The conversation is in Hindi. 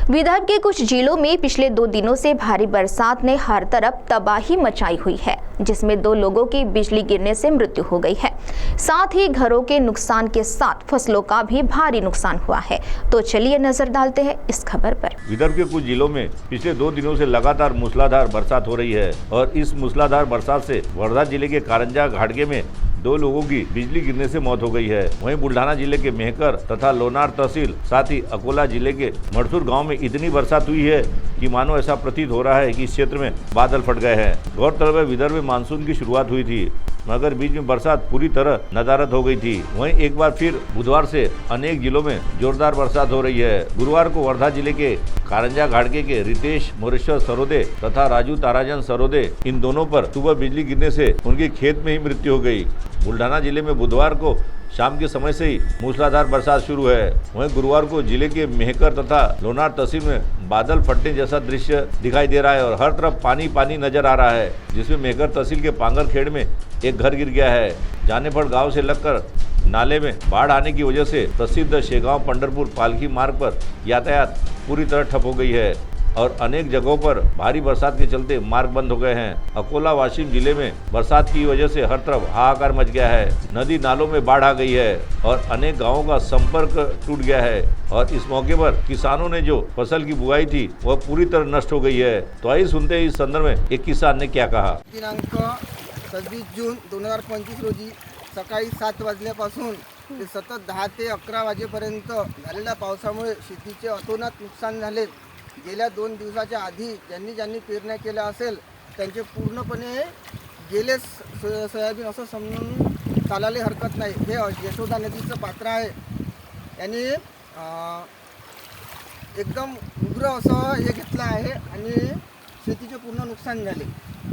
विदर्भ के कुछ जिलों में पिछले 2 दिनों से भारी बरसात ने हर तरफ तबाही मचाई हुई है, जिसमें 2 लोगों की बिजली गिरने से मृत्यु हो गई है। साथ ही घरों के नुकसान के साथ फसलों का भी भारी नुकसान हुआ है। तो चलिए नजर डालते हैं इस खबर पर। विदर्भ के कुछ जिलों में पिछले 2 दिनों से लगातार मूसलाधार बरसात हो रही है और इस मूसलाधार बरसात से वर्धा जिले के कारंजा घाटगे में 2 लोगों की बिजली गिरने से मौत हो गई है। वहीं बुल्ढाना जिले के मेहकर तथा लोनार तहसील साथ ही अकोला जिले के मरसूर गांव में इतनी बरसात हुई है कि मानो ऐसा प्रतीत हो रहा है कि इस क्षेत्र में बादल फट गए हैं। गौरतलब है विदर्भ में मानसून की शुरुआत हुई थी, मगर बीच में बरसात पूरी तरह नदारद हो गई थी। वहीं एक बार फिर बुधवार से अनेक जिलों में जोरदार बरसात हो रही है। गुरुवार को वर्धा जिले के कारंजा घाटगे के रितेश मोरेश्वर सरोदे तथा राजू ताराजन सरोदे, इन दोनों पर सुबह बिजली गिरने से उनके खेत में ही मृत्यु हो गई। बुल्ढाना जिले में बुधवार को शाम के समय से ही मूसलाधार बरसात शुरू है। वहीं गुरुवार को जिले के मेहकर तथा लोनार तहसील में बादल फटने जैसा दृश्य दिखाई दे रहा है और हर तरफ पानी पानी नजर आ रहा है, जिसमें मेहकर तहसील के पांगर खेड़ में एक घर गिर गया है। जानेफड़ गांव से लगकर नाले में बाढ़ आने की वजह से प्रसिद्ध शेगांव पंढरपुर पालकी मार्ग पर यातायात पूरी तरह ठप हो गई है और अनेक जगहों पर भारी बरसात के चलते मार्ग बंद हो गए हैं। अकोला वाशिम जिले में बरसात की वजह से हर तरफ हाहाकार मच गया है। नदी नालों में बाढ़ आ गई है और अनेक गांवों का संपर्क टूट गया है और इस मौके पर किसानों ने जो फसल की बुआई थी वह पूरी तरह नष्ट हो गई है। तो आइए सुनते हैं इस संदर्भ में एक किसान ने क्या कहा। दिनांक 26 जून 2025 रोजी सकाळी 7 वाजल्यापासून ते सतत 10 ते 11 वाजेपर्यंत झालेल्या पावसामुळे शेतीचे अतोनात नुकसान झाले। गेल्या 2 दिवसाच्या आधी ज्यांनी पेरण्या केल्या असेल त्यांचे पूर्णपणे गेले सोयाबीन असं समजून चालायला हरकत नाही। हे यशोदा नदीचं पात्र आहे। यांनी एकदम उग्र असं हे घेतलं आहे आणि शेतीचे पूर्ण नुकसान झाले।